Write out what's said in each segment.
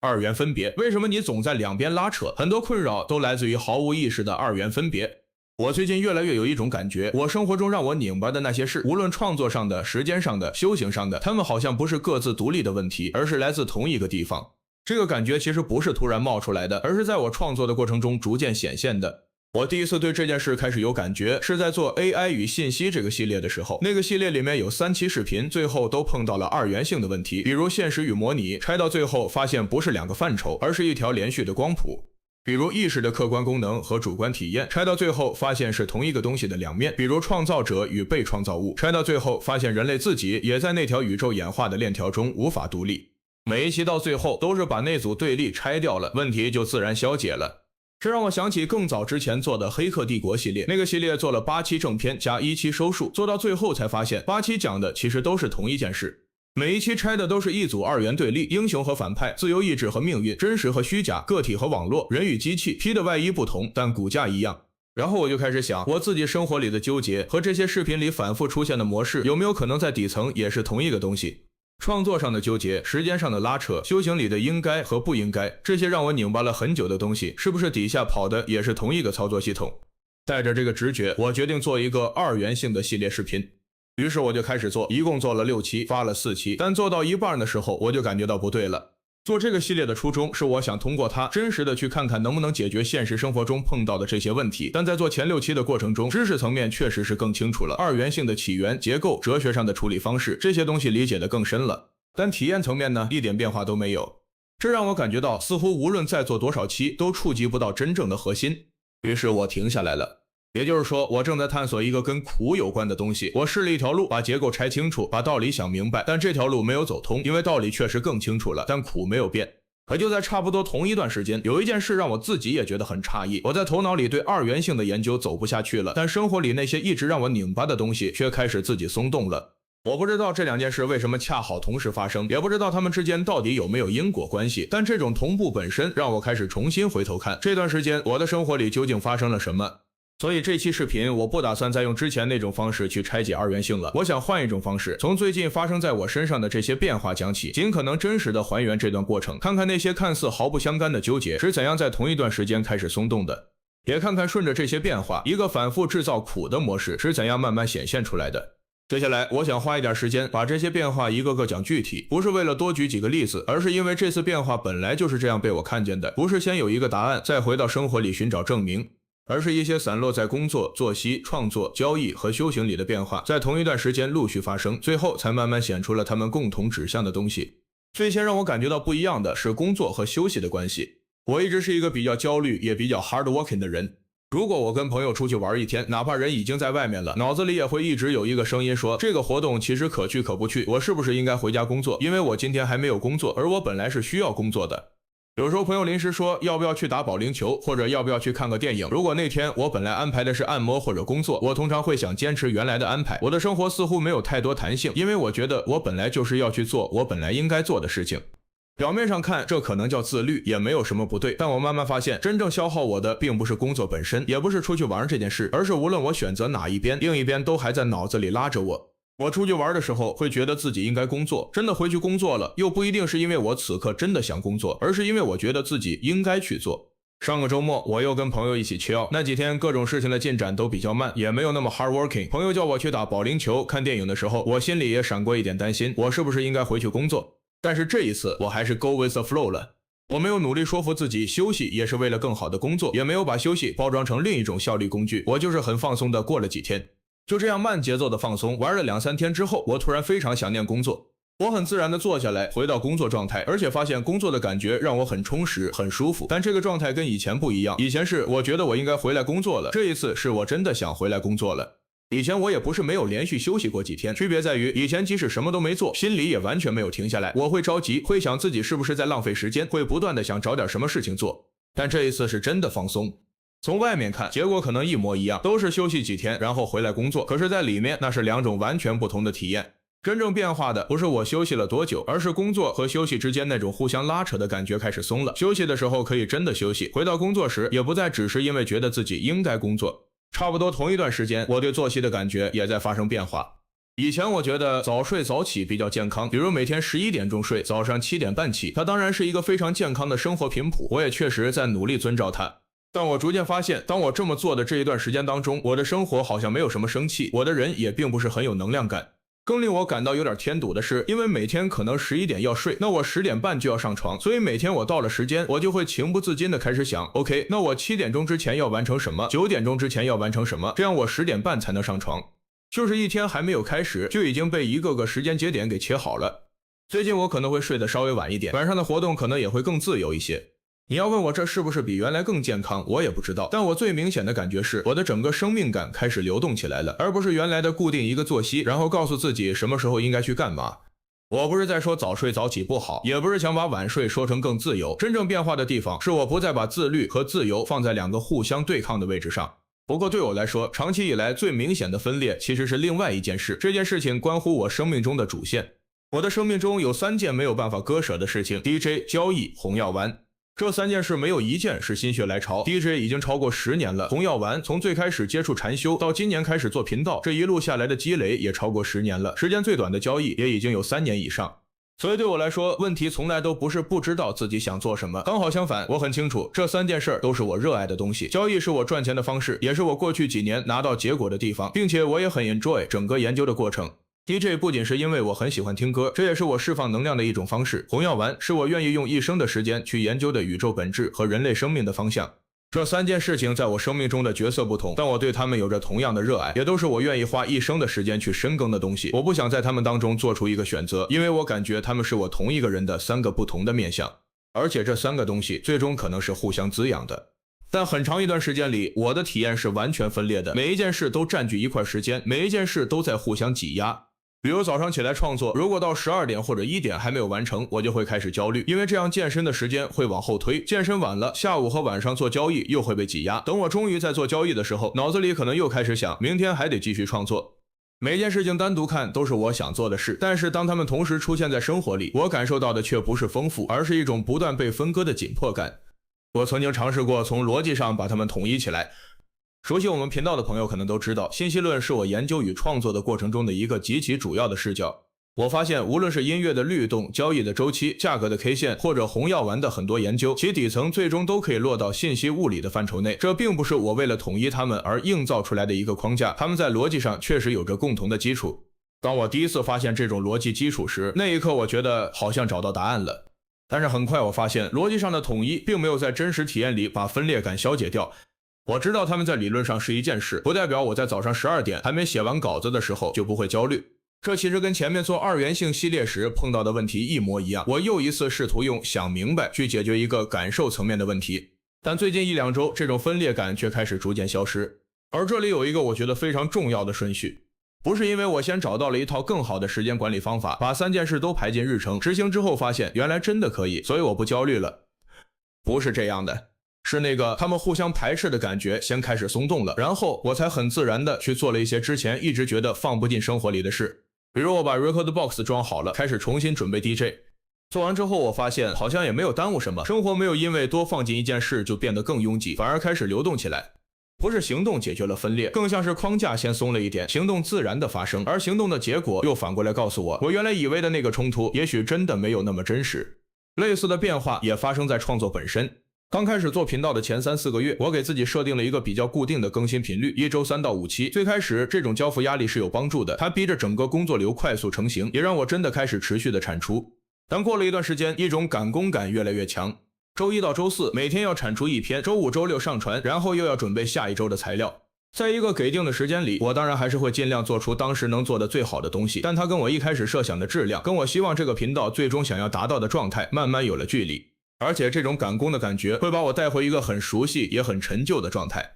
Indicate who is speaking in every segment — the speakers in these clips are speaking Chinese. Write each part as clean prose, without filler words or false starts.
Speaker 1: 二元分别，为什么你总在两边拉扯？很多困扰都来自于毫无意识的二元分别。我最近越来越有一种感觉，我生活中让我拧巴的那些事，无论创作上的、时间上的、修行上的，他们好像不是各自独立的问题，而是来自同一个地方。这个感觉其实不是突然冒出来的，而是在我创作的过程中逐渐显现的。我第一次对这件事开始有感觉，是在做 AI 与信息这个系列的时候。那个系列里面有3期视频，最后都碰到了二元性的问题，比如现实与模拟，拆到最后发现不是2个范畴，而是一条连续的光谱。比如意识的客观功能和主观体验，拆到最后发现是同一个东西的两面。比如创造者与被创造物，拆到最后发现人类自己也在那条宇宙演化的链条中无法独立。每一期到最后都是把那组对立拆掉了，问题就自然消解了。这让我想起更早之前做的黑客帝国系列，那个系列做了8期正片加1期收束，做到最后才发现8期讲的其实都是同一件事。每一期拆的都是一组二元对立，英雄和反派，自由意志和命运，真实和虚假，个体和网络，人与机器，披的外衣不同，但骨架一样。然后我就开始想，我自己生活里的纠结和这些视频里反复出现的模式，有没有可能在底层也是同一个东西？创作上的纠结，时间上的拉扯，修行里的应该和不应该，这些让我拧巴了很久的东西，是不是底下跑的也是同一个操作系统？带着这个直觉，我决定做一个二元性的系列视频。于是我就开始做，一共做了6期，发了4期，但做到一半的时候，我就感觉到不对了。做这个系列的初衷是我想通过它真实的去看看能不能解决现实生活中碰到的这些问题，但在做前6期的过程中，知识层面确实是更清楚了，二元性的起源、结构、哲学上的处理方式，这些东西理解的更深了。但体验层面呢，一点变化都没有。这让我感觉到，似乎无论再做多少期，都触及不到真正的核心。于是我停下来了。也就是说，我正在探索一个跟苦有关的东西。我试了一条路，把结构拆清楚，把道理想明白，但这条路没有走通，因为道理确实更清楚了，但苦没有变。可就在差不多同一段时间，有一件事让我自己也觉得很诧异。我在头脑里对二元性的研究走不下去了，但生活里那些一直让我拧巴的东西却开始自己松动了。我不知道这2件事为什么恰好同时发生，也不知道它们之间到底有没有因果关系，但这种同步本身让我开始重新回头看这段时间我的生活里究竟发生了什么。所以这期视频我不打算再用之前那种方式去拆解二元性了，我想换一种方式，从最近发生在我身上的这些变化讲起，尽可能真实的还原这段过程，看看那些看似毫不相干的纠结是怎样在同一段时间开始松动的，也看看顺着这些变化，一个反复制造苦的模式是怎样慢慢显现出来的。接下来我想花一点时间把这些变化一个个讲具体，不是为了多举几个例子，而是因为这次变化本来就是这样被我看见的，不是先有一个答案再回到生活里寻找证明，而是一些散落在工作、作息、创作、交易和修行里的变化，在同一段时间陆续发生，最后才慢慢显出了他们共同指向的东西。最先让我感觉到不一样的是工作和休息的关系。我一直是一个比较焦虑也比较 hard working 的人，如果我跟朋友出去玩一天，哪怕人已经在外面了，脑子里也会一直有一个声音说，这个活动其实可去可不去，我是不是应该回家工作，因为我今天还没有工作，而我本来是需要工作的。有时候朋友临时说要不要去打保龄球，或者要不要去看个电影，如果那天我本来安排的是按摩或者工作，我通常会想坚持原来的安排。我的生活似乎没有太多弹性，因为我觉得我本来就是要去做我本来应该做的事情。表面上看这可能叫自律，也没有什么不对，但我慢慢发现真正消耗我的并不是工作本身，也不是出去玩这件事，而是无论我选择哪一边，另一边都还在脑子里拉着我。我出去玩的时候会觉得自己应该工作，真的回去工作了，又不一定是因为我此刻真的想工作，而是因为我觉得自己应该去做。上个周末我又跟朋友一起 chill， 那几天各种事情的进展都比较慢，也没有那么 hard working。 朋友叫我去打保龄球、看电影的时候，我心里也闪过一点担心，我是不是应该回去工作。但是这一次我还是 go with the flow 了，我没有努力说服自己休息也是为了更好的工作，也没有把休息包装成另一种效率工具，我就是很放松的过了几天。就这样慢节奏的放松，玩了2-3天之后，我突然非常想念工作。我很自然的坐下来，回到工作状态，而且发现工作的感觉让我很充实、很舒服。但这个状态跟以前不一样，以前是我觉得我应该回来工作了，这一次是我真的想回来工作了。以前我也不是没有连续休息过几天，区别在于以前即使什么都没做，心里也完全没有停下来，我会着急，会想自己是不是在浪费时间，会不断的想找点什么事情做。但这一次是真的放松。从外面看，结果可能一模一样，都是休息几天然后回来工作，可是在里面那是2种完全不同的体验。真正变化的不是我休息了多久，而是工作和休息之间那种互相拉扯的感觉开始松了。休息的时候可以真的休息，回到工作时也不再只是因为觉得自己应该工作。差不多同一段时间，我对作息的感觉也在发生变化。以前我觉得早睡早起比较健康，比如每天11点钟睡，早上7点半起，它当然是一个非常健康的生活频谱，我也确实在努力遵照它。但我逐渐发现，当我这么做的这一段时间当中，我的生活好像没有什么生气，我的人也并不是很有能量感。更令我感到有点添堵的是，因为每天可能11点要睡，那我10点半就要上床，所以每天我到了时间，我就会情不自禁的开始想 OK， 那我7点钟之前要完成什么，9点钟之前要完成什么，这样我10点半才能上床。就是一天还没有开始，就已经被一个个时间节点给切好了。最近我可能会睡得稍微晚一点，晚上的活动可能也会更自由一些。你要问我这是不是比原来更健康，我也不知道，但我最明显的感觉是我的整个生命感开始流动起来了，而不是原来的固定一个作息，然后告诉自己什么时候应该去干嘛。我不是在说早睡早起不好，也不是想把晚睡说成更自由，真正变化的地方是我不再把自律和自由放在两个互相对抗的位置上。不过对我来说，长期以来最明显的分裂其实是另外一件事，这件事情关乎我生命中的主线。我的生命中有3件没有办法割舍的事情， DJ、交易、红药丸。这3件事没有一件是心血来潮。 DJ 已经超过10年了，红药丸从最开始接触禅修到今年开始做频道，这一路下来的积累也超过10年了，时间最短的交易也已经有3年以上。所以对我来说，问题从来都不是不知道自己想做什么，刚好相反，我很清楚这3件事都是我热爱的东西。交易是我赚钱的方式，也是我过去几年拿到结果的地方，并且我也很 enjoy 整个研究的过程。DJ 不仅是因为我很喜欢听歌，这也是我释放能量的一种方式。红药丸是我愿意用一生的时间去研究的宇宙本质和人类生命的方向。这3件事情在我生命中的角色不同，但我对他们有着同样的热爱，也都是我愿意花一生的时间去深耕的东西。我不想在他们当中做出一个选择，因为我感觉他们是我同一个人的3个不同的面向，而且这3个东西最终可能是互相滋养的。但很长一段时间里，我的体验是完全分裂的，每一件事都占据一块时间，每一件事都在互相挤压。比如早上起来创作，如果到12点或者1点还没有完成，我就会开始焦虑，因为这样健身的时间会往后推，健身晚了，下午和晚上做交易又会被挤压。等我终于在做交易的时候，脑子里可能又开始想，明天还得继续创作。每件事情单独看都是我想做的事，但是当它们同时出现在生活里，我感受到的却不是丰富，而是一种不断被分割的紧迫感。我曾经尝试过从逻辑上把它们统一起来。熟悉我们频道的朋友可能都知道，信息论是我研究与创作的过程中的一个极其主要的视角。我发现无论是音乐的律动、交易的周期、价格的 K 线，或者红药丸的很多研究，其底层最终都可以落到信息物理的范畴内。这并不是我为了统一它们而硬造出来的一个框架，它们在逻辑上确实有着共同的基础。当我第一次发现这种逻辑基础时，那一刻我觉得好像找到答案了。但是很快我发现，逻辑上的统一并没有在真实体验里把分裂感消解掉。我知道他们在理论上是一件事，不代表我在早上12点还没写完稿子的时候就不会焦虑。这其实跟前面做二元性系列时碰到的问题一模一样，我又一次试图用想明白去解决一个感受层面的问题。但最近1-2周，这种分裂感却开始逐渐消失。而这里有一个我觉得非常重要的顺序，不是因为我先找到了一套更好的时间管理方法，把3件事都排进日程，执行之后发现原来真的可以，所以我不焦虑了。不是这样的。是那个他们互相排斥的感觉先开始松动了，然后我才很自然的去做了一些之前一直觉得放不进生活里的事。比如我把 Record Box 装好了，开始重新准备 DJ。 做完之后我发现好像也没有耽误什么，生活没有因为多放进一件事就变得更拥挤，反而开始流动起来。不是行动解决了分裂，更像是框架先松了一点，行动自然的发生，而行动的结果又反过来告诉我，我原来以为的那个冲突也许真的没有那么真实。类似的变化也发生在创作本身。刚开始做频道的前3-4个月，我给自己设定了一个比较固定的更新频率，一周3到5期。最开始这种交付压力是有帮助的，它逼着整个工作流快速成型，也让我真的开始持续的产出。但过了一段时间，一种赶工感越来越强，周1到周4每天要产出1篇，周5、周6上传，然后又要准备下一周的材料。在一个给定的时间里，我当然还是会尽量做出当时能做的最好的东西，但它跟我一开始设想的质量，跟我希望这个频道最终想要达到的状态慢慢有了距离。而且这种赶工的感觉会把我带回一个很熟悉也很陈旧的状态。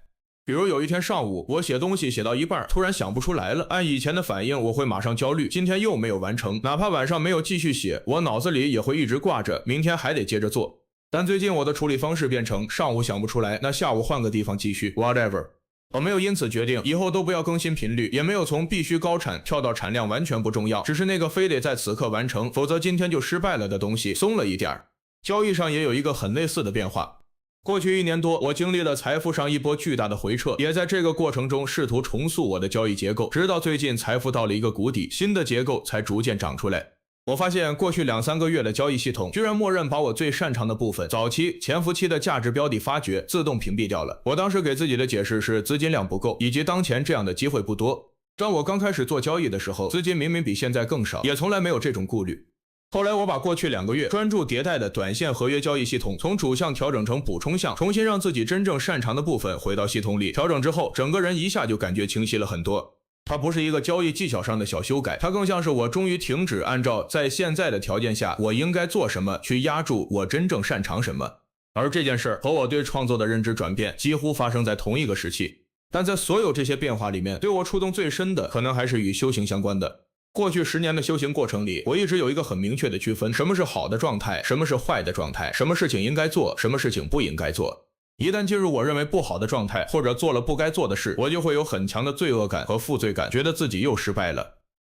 Speaker 1: 比如有一天上午，我写东西写到一半，突然想不出来了，按以前的反应我会马上焦虑，今天又没有完成，哪怕晚上没有继续写，我脑子里也会一直挂着明天还得接着做。但最近我的处理方式变成上午想不出来，那下午换个地方继续 whatever。 我没有因此决定以后都不要更新频率，也没有从必须高产跳到产量完全不重要，只是那个非得在此刻完成否则今天就失败了的东西松了一点。交易上也有一个很类似的变化，过去1年多，我经历了财富上一波巨大的回撤，也在这个过程中试图重塑我的交易结构，直到最近财富到了一个谷底，新的结构才逐渐长出来。我发现过去2-3个月的交易系统居然默认把我最擅长的部分，早期、潜伏期的价值标的发掘自动屏蔽掉了。我当时给自己的解释是资金量不够，以及当前这样的机会不多。当我刚开始做交易的时候，资金明明比现在更少，也从来没有这种顾虑。后来我把过去2个月专注迭代的短线合约交易系统从主项调整成补充项，重新让自己真正擅长的部分回到系统里。调整之后，整个人一下就感觉清晰了很多。它不是一个交易技巧上的小修改，它更像是我终于停止按照在现在的条件下我应该做什么去压住我真正擅长什么。而这件事和我对创作的认知转变几乎发生在同一个时期。但在所有这些变化里面，对我触动最深的可能还是与修行相关的。过去10年的修行过程里，我一直有一个很明确的区分，什么是好的状态，什么是坏的状态，什么事情应该做，什么事情不应该做。一旦进入我认为不好的状态，或者做了不该做的事，我就会有很强的罪恶感和负罪感，觉得自己又失败了。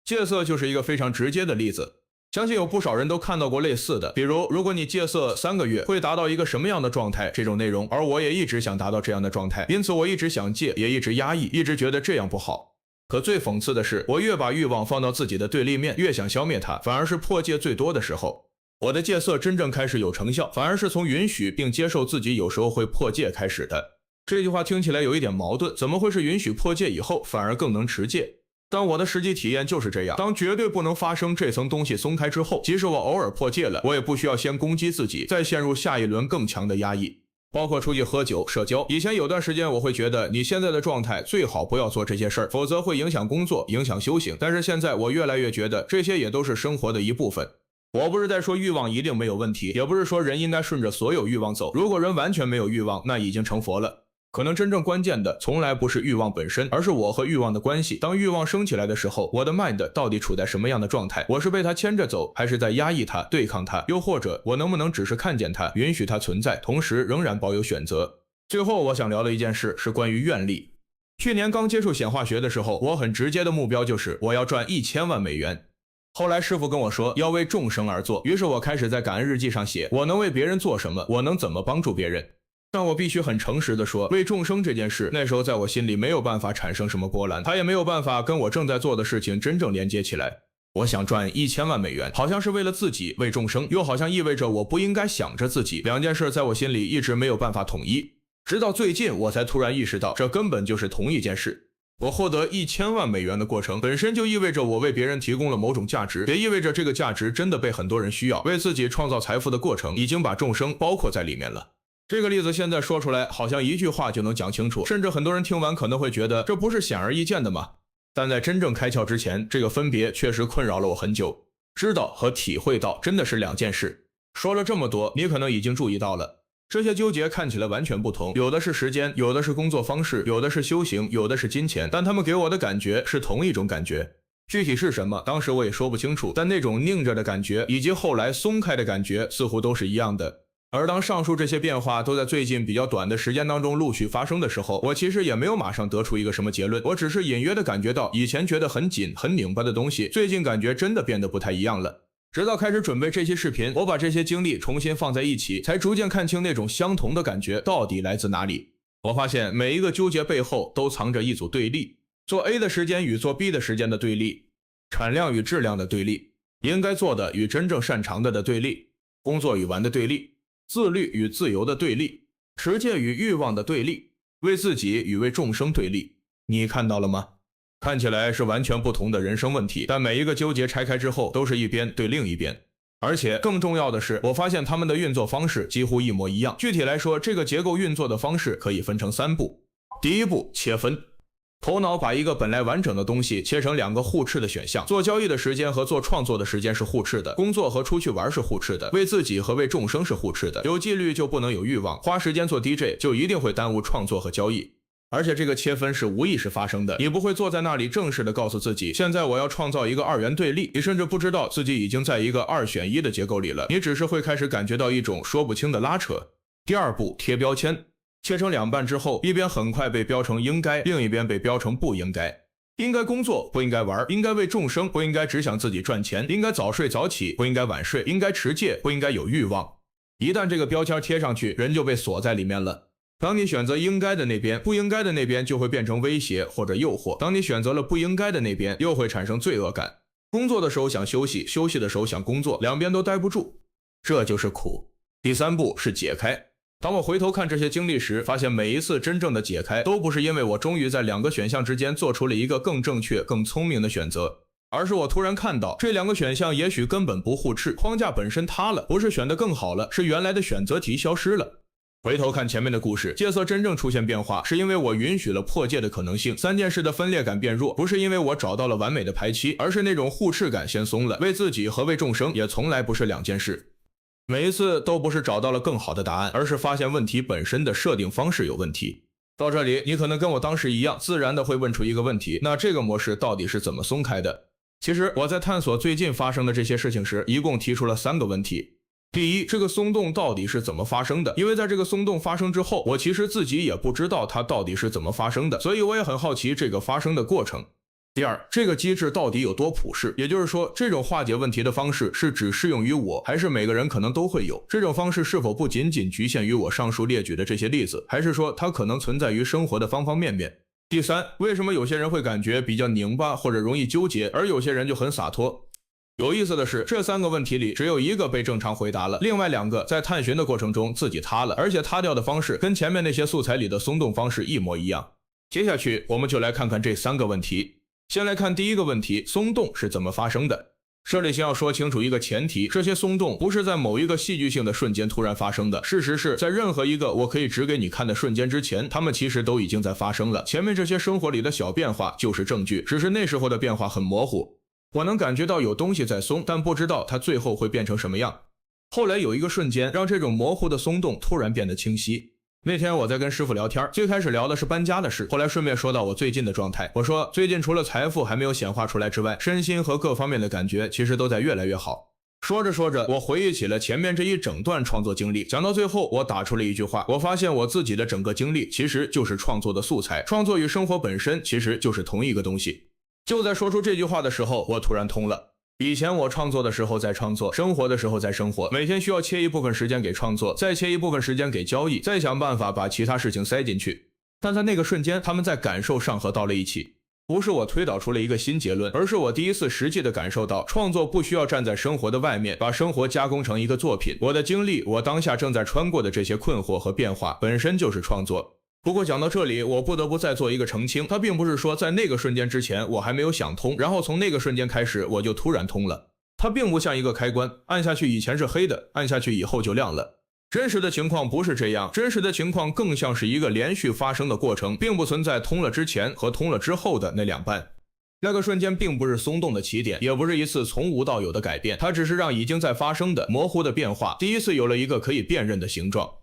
Speaker 1: 戒色就是一个非常直接的例子，相信有不少人都看到过类似的，比如如果你戒色3个月会达到一个什么样的状态这种内容，而我也一直想达到这样的状态，因此我一直想戒，也一直压抑，一直觉得这样不好。可最讽刺的是，我越把欲望放到自己的对立面，越想消灭它，反而是破戒最多的时候。我的戒色真正开始有成效，反而是从允许并接受自己有时候会破戒开始的。这句话听起来有一点矛盾，怎么会是允许破戒以后反而更能持戒？但我的实际体验就是这样，当绝对不能发生这层东西松开之后，即使我偶尔破戒了，我也不需要先攻击自己，再陷入下一轮更强的压抑。包括出去喝酒、社交，以前有段时间我会觉得你现在的状态最好不要做这些事儿，否则会影响工作、影响修行。但是现在我越来越觉得这些也都是生活的一部分。我不是在说欲望一定没有问题，也不是说人应该顺着所有欲望走。如果人完全没有欲望，那已经成佛了。可能真正关键的从来不是欲望本身，而是我和欲望的关系。当欲望升起来的时候，我的 mind 到底处在什么样的状态？我是被它牵着走，还是在压抑它、对抗它？又或者我能不能只是看见它，允许它存在，同时仍然保有选择？最后我想聊的一件事是关于愿力。去年刚接触显化学的时候，我很直接的目标就是我要赚1000万美元。后来师傅跟我说要为众生而做，于是我开始在感恩日记上写我能为别人做什么，我能怎么帮助别人。但我必须很诚实的说，为众生这件事那时候在我心里没有办法产生什么波澜，它也没有办法跟我正在做的事情真正连接起来。我想赚1000万美元，好像是为了自己，为众生，又好像意味着我不应该想着自己。两件事在我心里一直没有办法统一，直到最近我才突然意识到，这根本就是同一件事。我获得1000万美元的过程本身就意味着我为别人提供了某种价值，也意味着这个价值真的被很多人需要，为自己创造财富的过程已经把众生包括在里面了。这个例子现在说出来好像一句话就能讲清楚，甚至很多人听完可能会觉得这不是显而易见的吗？但在真正开窍之前，这个分别确实困扰了我很久。知道和体会到真的是2件事。说了这么多，你可能已经注意到了，这些纠结看起来完全不同，有的是时间，有的是工作方式，有的是修行，有的是金钱，但他们给我的感觉是同一种感觉。具体是什么，当时我也说不清楚，但那种拧着的感觉以及后来松开的感觉似乎都是一样的。而当上述这些变化都在最近比较短的时间当中陆续发生的时候，我其实也没有马上得出一个什么结论，我只是隐约的感觉到以前觉得很紧很拧巴的东西，最近感觉真的变得不太一样了。直到开始准备这期视频，我把这些经历重新放在一起，才逐渐看清那种相同的感觉到底来自哪里。我发现每一个纠结背后都藏着一组对立，做 A 的时间与做 B 的时间的对立，产量与质量的对立，应该做的与真正擅长的对立，工作与玩的对立，自律与自由的对立，持戒与欲望的对立，为自己与为众生对立。你看到了吗？看起来是完全不同的人生问题，但每一个纠结拆开之后都是一边对另一边。而且更重要的是，我发现他们的运作方式几乎一模一样。具体来说，这个结构运作的方式可以分成3步。第一步，切分。头脑把一个本来完整的东西切成2个互斥的选项，做交易的时间和做创作的时间是互斥的，工作和出去玩是互斥的，为自己和为众生是互斥的。有纪律就不能有欲望，花时间做 DJ 就一定会耽误创作和交易。而且这个切分是无意识发生的，你不会坐在那里正式的告诉自己，现在我要创造一个2元对立，你甚至不知道自己已经在一个2选1的结构里了，你只是会开始感觉到一种说不清的拉扯。第二步，贴标签。切成2半之后，一边很快被标成应该，另一边被标成不应该。应该工作，不应该玩；应该为众生，不应该只想自己赚钱；应该早睡早起，不应该晚睡；应该持戒，不应该有欲望。一旦这个标签贴上去，人就被锁在里面了。当你选择应该的那边，不应该的那边就会变成威胁或者诱惑。当你选择了不应该的那边，又会产生罪恶感。工作的时候想休息，休息的时候想工作，两边都待不住，这就是苦。第三步是解开。当我回头看这些经历时，发现每一次真正的解开，都不是因为我终于在两个选项之间做出了一个更正确、更聪明的选择，而是我突然看到这两个选项也许根本不互斥，框架本身塌了，不是选得更好了，是原来的选择题消失了。回头看前面的故事，戒色真正出现变化，是因为我允许了破戒的可能性，三件事的分裂感变弱，不是因为我找到了完美的排期，而是那种互斥感先松了。为自己和为众生也从来不是两件事。每一次都不是找到了更好的答案，而是发现问题本身的设定方式有问题。到这里，你可能跟我当时一样，自然的会问出一个问题，那这个模式到底是怎么松开的？其实我在探索最近发生的这些事情时，一共提出了3个问题。第一，这个松动到底是怎么发生的？因为在这个松动发生之后，我其实自己也不知道它到底是怎么发生的，所以我也很好奇这个发生的过程。第二，这个机制到底有多普适？也就是说，这种化解问题的方式是只适用于我，还是每个人可能都会有？这种方式是否不仅仅局限于我上述列举的这些例子，还是说它可能存在于生活的方方面面？第三，为什么有些人会感觉比较拧巴或者容易纠结，而有些人就很洒脱？有意思的是，这3个问题里只有1个被正常回答了，另外2个在探寻的过程中自己塌了，而且塌掉的方式跟前面那些素材里的松动方式一模一样。接下去我们就来看看这3个问题。先来看第一个问题，松动是怎么发生的？这里先要说清楚一个前提，这些松动不是在某一个戏剧性的瞬间突然发生的，事实是在任何一个我可以指给你看的瞬间之前，它们其实都已经在发生了。前面这些生活里的小变化就是证据，只是那时候的变化很模糊，我能感觉到有东西在松，但不知道它最后会变成什么样。后来有一个瞬间，让这种模糊的松动突然变得清晰。那天我在跟师傅聊天，最开始聊的是搬家的事，后来顺便说到我最近的状态。我说最近除了财富还没有显化出来之外，身心和各方面的感觉其实都在越来越好。说着说着，我回忆起了前面这一整段创作经历，讲到最后我打出了一句话，我发现我自己的整个经历其实就是创作的素材，创作与生活本身其实就是同一个东西。就在说出这句话的时候，我突然通了。以前我创作的时候在创作，生活的时候在生活，每天需要切一部分时间给创作，再切一部分时间给交易，再想办法把其他事情塞进去。但在那个瞬间，他们在感受上合到了一起。不是我推导出了一个新结论，而是我第一次实际的感受到，创作不需要站在生活的外面，把生活加工成一个作品。我的经历，我当下正在穿过的这些困惑和变化，本身就是创作。不过讲到这里，我不得不再做一个澄清，它并不是说在那个瞬间之前我还没有想通，然后从那个瞬间开始我就突然通了。它并不像一个开关，按下去以前是黑的，按下去以后就亮了。真实的情况不是这样，真实的情况更像是一个连续发生的过程，并不存在通了之前和通了之后的那2半。那个瞬间并不是松动的起点，也不是一次从无到有的改变，它只是让已经在发生的模糊的变化第一次有了一个可以辨认的形状。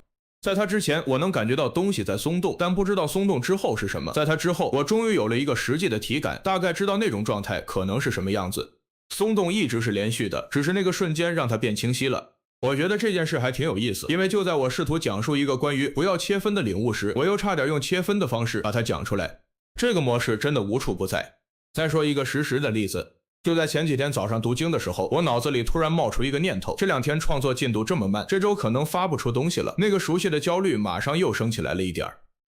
Speaker 1: 在它之前，我能感觉到东西在松动，但不知道松动之后是什么。在它之后，我终于有了一个实际的体感，大概知道那种状态可能是什么样子。松动一直是连续的，只是那个瞬间让它变清晰了。我觉得这件事还挺有意思，因为就在我试图讲述一个关于不要切分的领悟时，我又差点用切分的方式把它讲出来。这个模式真的无处不在。再说一个实时的例子，就在前几天早上读经的时候，我脑子里突然冒出一个念头，这2天创作进度这么慢，这周可能发不出东西了。那个熟悉的焦虑马上又升起来了一点。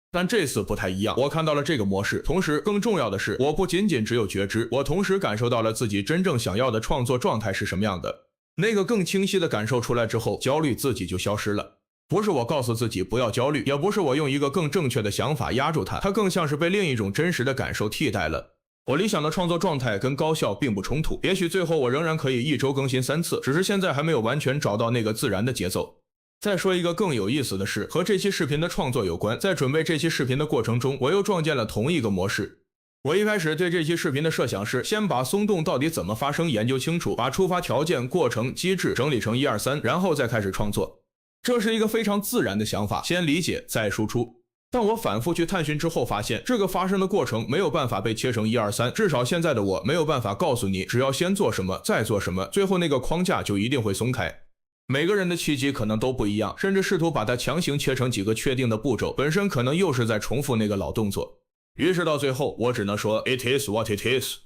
Speaker 1: 但这次不太一样，我看到了这个模式，同时更重要的是，我不仅仅只有觉知，我同时感受到了自己真正想要的创作状态是什么样的。那个更清晰的感受出来之后，焦虑自己就消失了。不是我告诉自己不要焦虑，也不是我用一个更正确的想法压住它，它更像是被另一种真实的感受替代了。我理想的创作状态跟高效并不冲突，也许最后我仍然可以1周更新3次，只是现在还没有完全找到那个自然的节奏。再说一个更有意思的事，和这期视频的创作有关，在准备这期视频的过程中，我又撞见了同一个模式。我一开始对这期视频的设想是，先把松动到底怎么发生研究清楚，把触发条件、过程、机制整理成1、2、3，然后再开始创作。这是一个非常自然的想法，先理解再输出。但我反复去探寻之后发现，这个发生的过程没有办法被切成1、2、3，至少现在的我没有办法告诉你，只要先做什么，再做什么，最后那个框架就一定会松开。每个人的契机可能都不一样，甚至试图把它强行切成几个确定的步骤，本身可能又是在重复那个老动作。于是到最后，我只能说 It is what it is。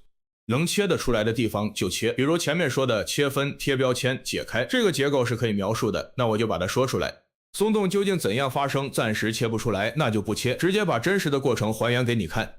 Speaker 1: 能切得出来的地方就切，比如前面说的切分、贴标签、解开，这个结构是可以描述的，那我就把它说出来。松动究竟怎样发生，暂时切不出来，那就不切，直接把真实的过程还原给你看。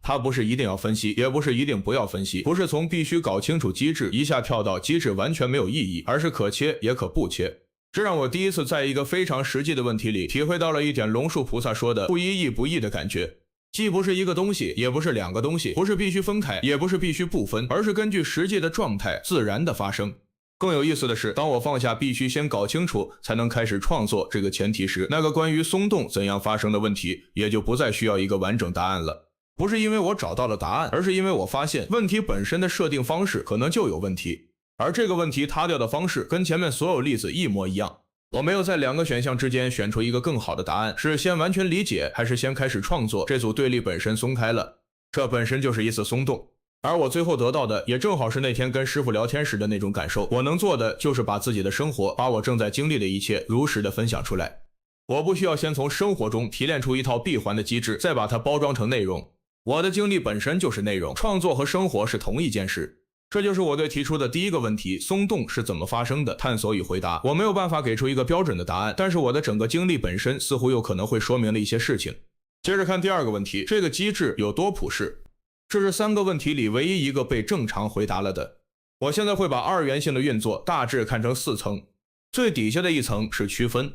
Speaker 1: 它不是一定要分析，也不是一定不要分析，不是从必须搞清楚机制一下跳到机制完全没有意义，而是可切也可不切。这让我第一次在一个非常实际的问题里体会到了一点龙树菩萨说的不一义不义的感觉，既不是一个东西，也不是两个东西，不是必须分开，也不是必须不分，而是根据实际的状态自然的发生。更有意思的是，当我放下必须先搞清楚才能开始创作这个前提时，那个关于松动怎样发生的问题也就不再需要一个完整答案了。不是因为我找到了答案，而是因为我发现问题本身的设定方式可能就有问题，而这个问题塌掉的方式跟前面所有例子一模一样。我没有在两个选项之间选出一个更好的答案，是先完全理解还是先开始创作，这组对立本身松开了，这本身就是一次松动。而我最后得到的也正好是那天跟师傅聊天时的那种感受，我能做的就是把自己的生活，把我正在经历的一切如实的分享出来。我不需要先从生活中提炼出一套闭环的机制，再把它包装成内容。我的经历本身就是内容，创作和生活是同一件事。这就是我对提出的第一个问题，松动是怎么发生的，探索与回答。我没有办法给出一个标准的答案，但是我的整个经历本身似乎有可能会说明了一些事情。接着看第二个问题，这个机制有多普世？这是三个问题里唯一一个被正常回答了的。我现在会把二元性的运作大致看成4层，最底下的一层是区分。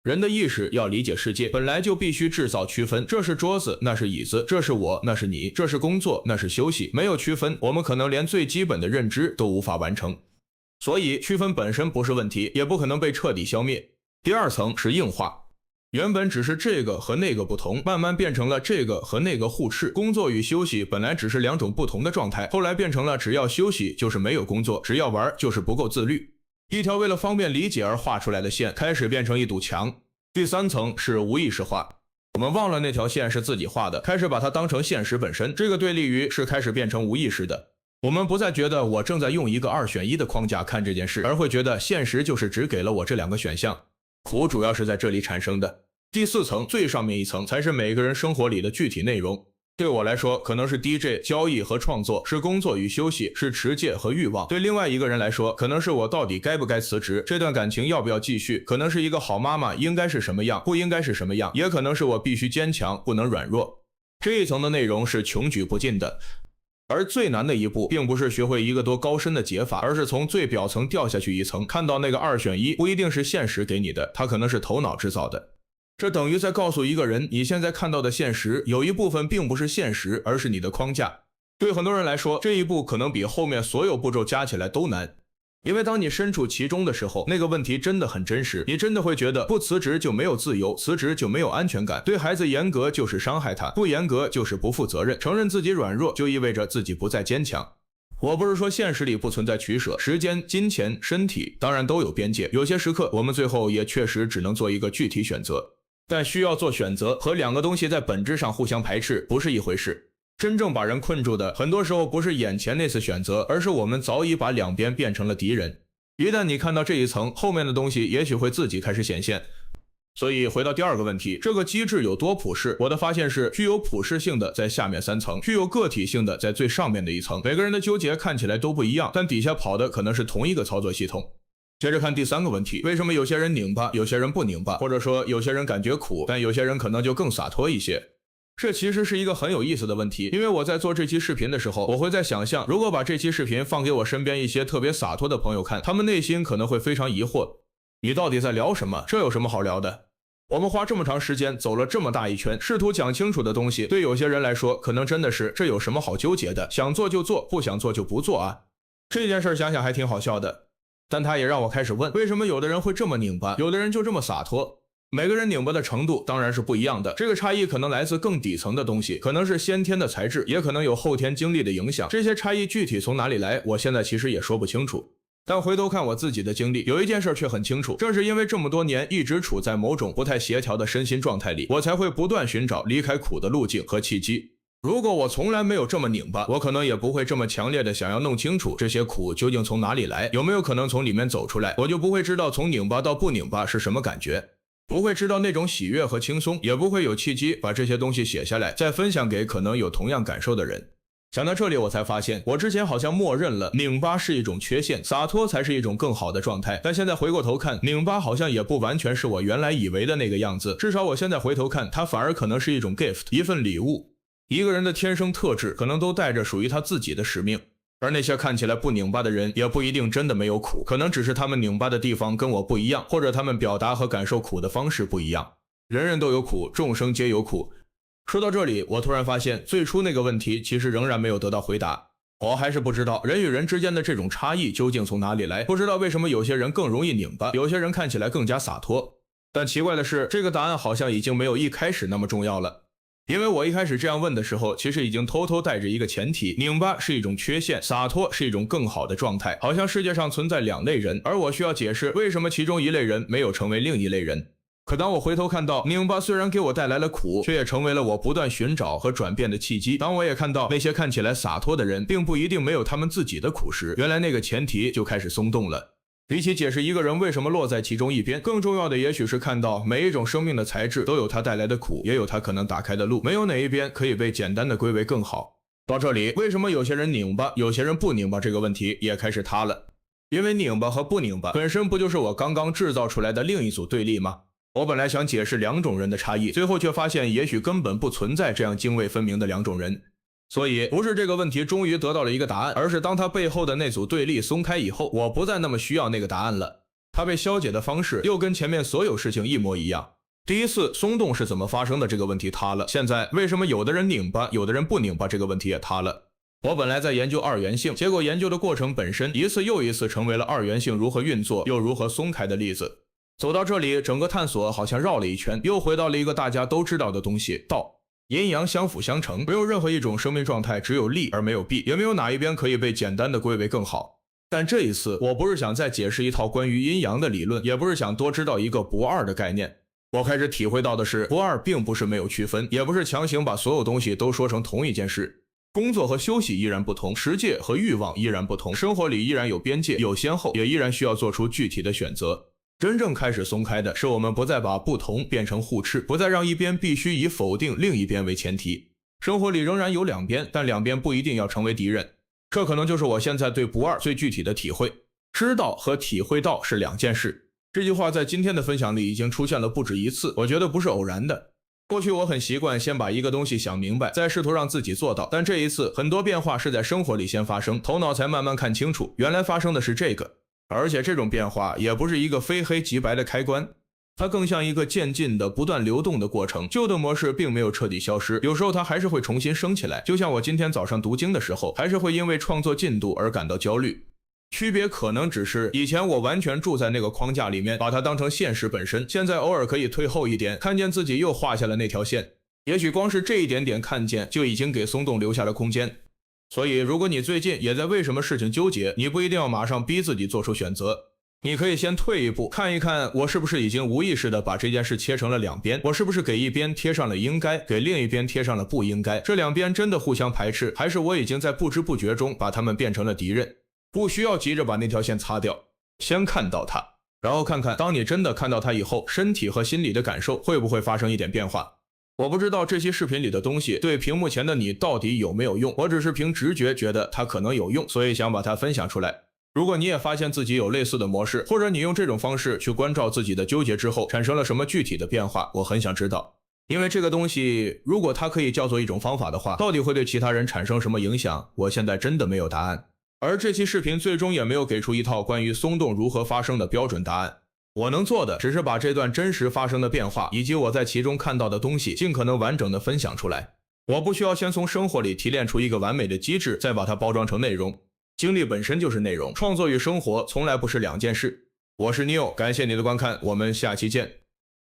Speaker 1: 人的意识要理解世界，本来就必须制造区分，这是桌子，那是椅子，这是我，那是你，这是工作，那是休息。没有区分，我们可能连最基本的认知都无法完成。所以区分本身不是问题，也不可能被彻底消灭。第二层是硬化，原本只是这个和那个不同，慢慢变成了这个和那个互斥。工作与休息本来只是两种不同的状态，后来变成了只要休息就是没有工作，只要玩就是不够自律。一条为了方便理解而画出来的线开始变成一堵墙。第三层是无意识化，我们忘了那条线是自己画的，开始把它当成现实本身，这个对立于是开始变成无意识的。我们不再觉得我正在用一个2选1的框架看这件事，而会觉得现实就是只给了我这2个选项。苦主要是在这里产生的。第4层最上面一层才是每个人生活里的具体内容。对我来说可能是 DJ 交易和创作，是工作与休息，是持戒和欲望。对另外一个人来说可能是我到底该不该辞职，这段感情要不要继续，可能是一个好妈妈应该是什么样，不应该是什么样，也可能是我必须坚强，不能软弱。这一层的内容是穷举不尽的，而最难的一步并不是学会一个多高深的解法，而是从最表层掉下去一层，看到那个2选1不一定是现实给你的，它可能是头脑制造的。这等于在告诉一个人，你现在看到的现实有一部分并不是现实，而是你的框架。对很多人来说，这一步可能比后面所有步骤加起来都难，因为当你身处其中的时候，那个问题真的很真实，你真的会觉得不辞职就没有自由，辞职就没有安全感，对孩子严格就是伤害他，不严格就是不负责任，承认自己软弱就意味着自己不再坚强。我不是说现实里不存在取舍，时间、金钱、身体当然都有边界，有些时刻我们最后也确实只能做一个具体选择。但需要做选择和2个东西在本质上互相排斥不是一回事。真正把人困住的很多时候不是眼前那次选择，而是我们早已把两边变成了敌人。一旦你看到这一层，后面的东西也许会自己开始显现。所以回到第2个问题，这个机制有多普世？我的发现是具有普适性的在下面3层，具有个体性的在最上面的一层。每个人的纠结看起来都不一样，但底下跑的可能是同一个操作系统。接着看第3个问题，为什么有些人拧巴，有些人不拧巴，或者说有些人感觉苦，但有些人可能就更洒脱一些？这其实是一个很有意思的问题，因为我在做这期视频的时候，我会在想象，如果把这期视频放给我身边一些特别洒脱的朋友看，他们内心可能会非常疑惑，你到底在聊什么？这有什么好聊的？我们花这么长时间走了这么大一圈，试图讲清楚的东西，对有些人来说可能真的是这有什么好纠结的，想做就做，不想做就不做啊。这件事想想还挺好笑的，但他也让我开始问，为什么有的人会这么拧巴，有的人就这么洒脱？每个人拧巴的程度当然是不一样的，这个差异可能来自更底层的东西，可能是先天的材质，也可能有后天经历的影响。这些差异具体从哪里来，我现在其实也说不清楚。但回头看我自己的经历，有一件事却很清楚，正是因为这么多年一直处在某种不太协调的身心状态里，我才会不断寻找离开苦的路径和契机。如果我从来没有这么拧巴，我可能也不会这么强烈的想要弄清楚这些苦究竟从哪里来，有没有可能从里面走出来，我就不会知道从拧巴到不拧巴是什么感觉，不会知道那种喜悦和轻松，也不会有契机把这些东西写下来，再分享给可能有同样感受的人。想到这里，我才发现我之前好像默认了拧巴是一种缺陷，洒脱才是一种更好的状态。但现在回过头看，拧巴好像也不完全是我原来以为的那个样子。至少我现在回头看，它反而可能是一种 gift， 一份礼物。一个人的天生特质可能都带着属于他自己的使命，而那些看起来不拧巴的人也不一定真的没有苦，可能只是他们拧巴的地方跟我不一样，或者他们表达和感受苦的方式不一样。人人都有苦，众生皆有苦。说到这里，我突然发现最初那个问题其实仍然没有得到回答。我还是不知道人与人之间的这种差异究竟从哪里来，不知道为什么有些人更容易拧巴，有些人看起来更加洒脱。但奇怪的是，这个答案好像已经没有一开始那么重要了。因为我一开始这样问的时候，其实已经偷偷带着一个前提，拧巴是一种缺陷，洒脱是一种更好的状态，好像世界上存在两类人，而我需要解释为什么其中一类人没有成为另一类人。可当我回头看到拧巴虽然给我带来了苦，却也成为了我不断寻找和转变的契机。当我也看到那些看起来洒脱的人并不一定没有他们自己的苦时，原来那个前提就开始松动了。比起解释一个人为什么落在其中一边，更重要的也许是看到每一种生命的材质都有它带来的苦，也有它可能打开的路，没有哪一边可以被简单的归为更好。到这里，为什么有些人拧巴，有些人不拧巴这个问题也开始塌了。因为拧巴和不拧巴本身不就是我刚刚制造出来的另一组对立吗？我本来想解释两种人的差异，最后却发现也许根本不存在这样泾渭分明的两种人。所以不是这个问题终于得到了一个答案，而是当它背后的那组对立松开以后，我不再那么需要那个答案了。它被消解的方式又跟前面所有事情一模一样。第一次松动是怎么发生的这个问题塌了，现在为什么有的人拧巴，有的人不拧巴这个问题也塌了。我本来在研究二元性，结果研究的过程本身一次又一次成为了二元性如何运作又如何松开的例子。走到这里，整个探索好像绕了一圈，又回到了一个大家都知道的东西，道。阴阳相辅相成，没有任何一种生命状态只有利而没有弊，也没有哪一边可以被简单的归为更好。但这一次，我不是想再解释一套关于阴阳的理论，也不是想多知道一个不二的概念。我开始体会到的是，不二并不是没有区分，也不是强行把所有东西都说成同一件事。工作和休息依然不同，实践和欲望依然不同，生活里依然有边界，有先后，也依然需要做出具体的选择。真正开始松开的是我们不再把不同变成互斥，不再让一边必须以否定另一边为前提。生活里仍然有两边，但两边不一定要成为敌人。这可能就是我现在对不二最具体的体会。知道和体会到是两件事。这句话在今天的分享里已经出现了不止一次，我觉得不是偶然的。过去我很习惯先把一个东西想明白，再试图让自己做到，但这一次很多变化是在生活里先发生，头脑才慢慢看清楚，原来发生的是这个。而且这种变化也不是一个非黑即白的开关，它更像一个渐进的不断流动的过程。旧的模式并没有彻底消失，有时候它还是会重新升起来，就像我今天早上读经的时候，还是会因为创作进度而感到焦虑。区别可能只是以前我完全住在那个框架里面，把它当成现实本身，现在偶尔可以退后一点，看见自己又画下了那条线。也许光是这一点点看见，就已经给松动留下了空间。所以如果你最近也在为什么事情纠结，你不一定要马上逼自己做出选择，你可以先退一步，看一看我是不是已经无意识的把这件事切成了两边，我是不是给一边贴上了应该，给另一边贴上了不应该，这两边真的互相排斥，还是我已经在不知不觉中把他们变成了敌人。不需要急着把那条线擦掉，先看到它，然后看看当你真的看到它以后，身体和心理的感受会不会发生一点变化。我不知道这期视频里的东西对屏幕前的你到底有没有用，我只是凭直觉觉得它可能有用，所以想把它分享出来。如果你也发现自己有类似的模式，或者你用这种方式去关照自己的纠结之后产生了什么具体的变化，我很想知道。因为这个东西如果它可以叫做一种方法的话，到底会对其他人产生什么影响，我现在真的没有答案。而这期视频最终也没有给出一套关于松动如何发生的标准答案。我能做的只是把这段真实发生的变化以及我在其中看到的东西尽可能完整的分享出来。我不需要先从生活里提炼出一个完美的机制，再把它包装成内容。经历本身就是内容，创作与生活从来不是两件事。我是 Neo， 感谢你的观看，我们下期见。